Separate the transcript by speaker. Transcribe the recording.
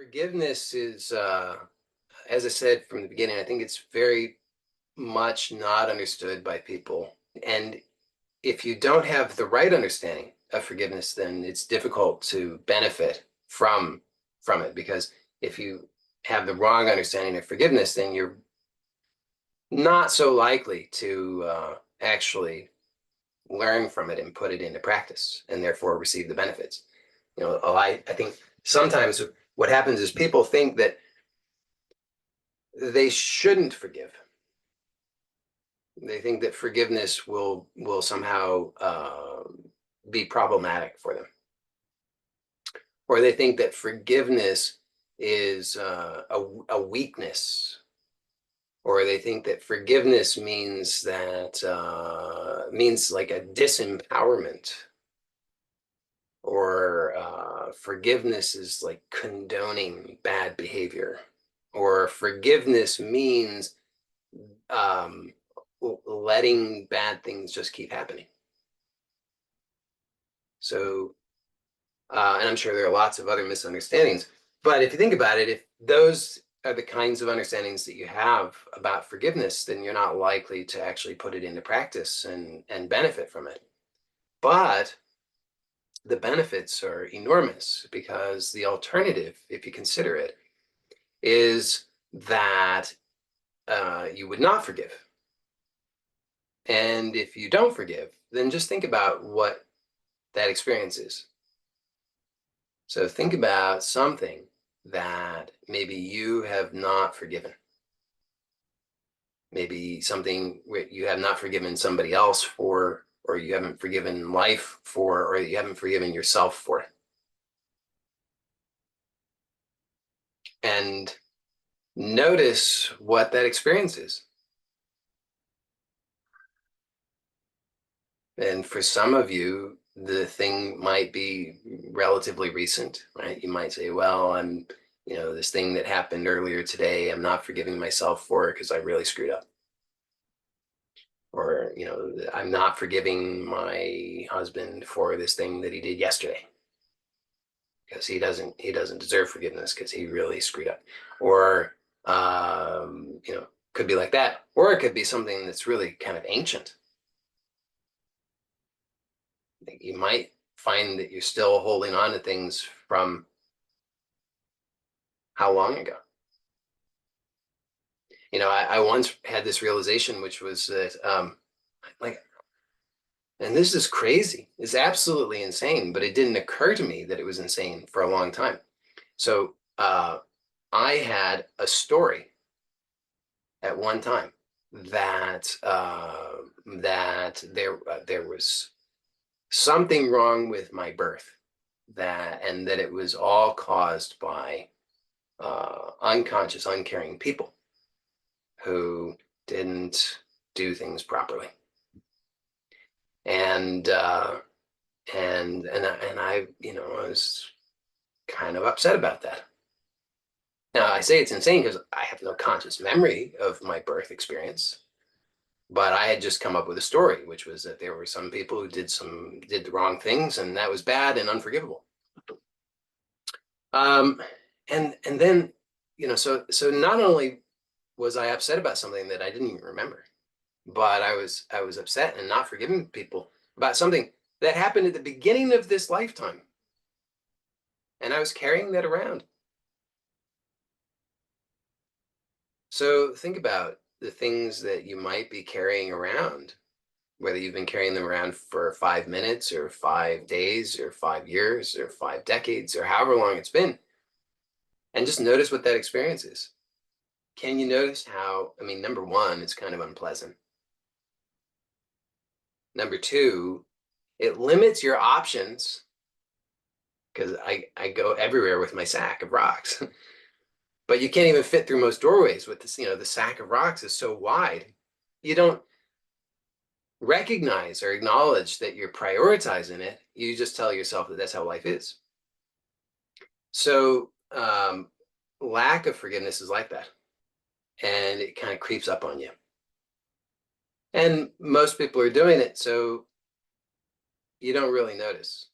Speaker 1: Forgiveness is, as I said from the beginning, I think it's very much not understood by people. And if you don't have the right understanding of forgiveness, then it's difficult to benefit from it. Because if you have the wrong understanding of forgiveness, then you're not so likely to actually learn from it and put it into practice, and therefore receive the benefits. I think sometimes what happens is people think that they shouldn't forgive. They think that forgiveness will somehow be problematic for them, or they think that forgiveness is a weakness, or they think that forgiveness means that means like a disempowerment, or forgiveness is like condoning bad behavior, or forgiveness means um, letting bad things just keep happening. So, and I'm sure there are lots of other misunderstandings, but if you think about it, if those are the kinds of understandings that you have about forgiveness, then you're not likely to actually put it into practice and benefit from it. But the benefits are enormous, because the alternative, if you consider it, is that you would not forgive. And if you don't forgive, then just think about what that experience is. So think about something that maybe you have not forgiven. Maybe something where you have not forgiven somebody else for, or you haven't forgiven life for, or you haven't forgiven yourself for. And notice what that experience is. And for some of you, the thing might be relatively recent, right? You might say, well, this thing that happened earlier today, I'm not forgiving myself for it because I really screwed up. Or, I'm not forgiving my husband for this thing that he did yesterday, because he doesn't deserve forgiveness because he really screwed up. Or, could be like that. Or it could be something that's really kind of ancient. You might find that you're still holding on to things from how long ago. I once had this realization, which was that, and this is crazy, it's absolutely insane, but it didn't occur to me that it was insane for a long time. So I had a story at one time that there was something wrong with my birth, and that it was all caused by unconscious, uncaring people who didn't do things properly. And I was kind of upset about that. Now, I say it's insane because I have no conscious memory of my birth experience, but I had just come up with a story, which was that there were some people who did the wrong things, and that was bad and unforgivable. And then, so not only was I upset about something that I didn't even remember, but I was upset and not forgiving people about something that happened at the beginning of this lifetime, and I was carrying that around. So think about the things that you might be carrying around, whether you've been carrying them around for 5 minutes or 5 days or 5 years or 5 decades or however long it's been, and just notice what that experience is. Can you notice how, number one, it's kind of unpleasant. Number two, it limits your options, because I go everywhere with my sack of rocks. But you can't even fit through most doorways with this, the sack of rocks is so wide. You don't recognize or acknowledge that you're prioritizing it. You just tell yourself that that's how life is. So lack of forgiveness is like that. And it kind of creeps up on you. And most people are doing it, so you don't really notice.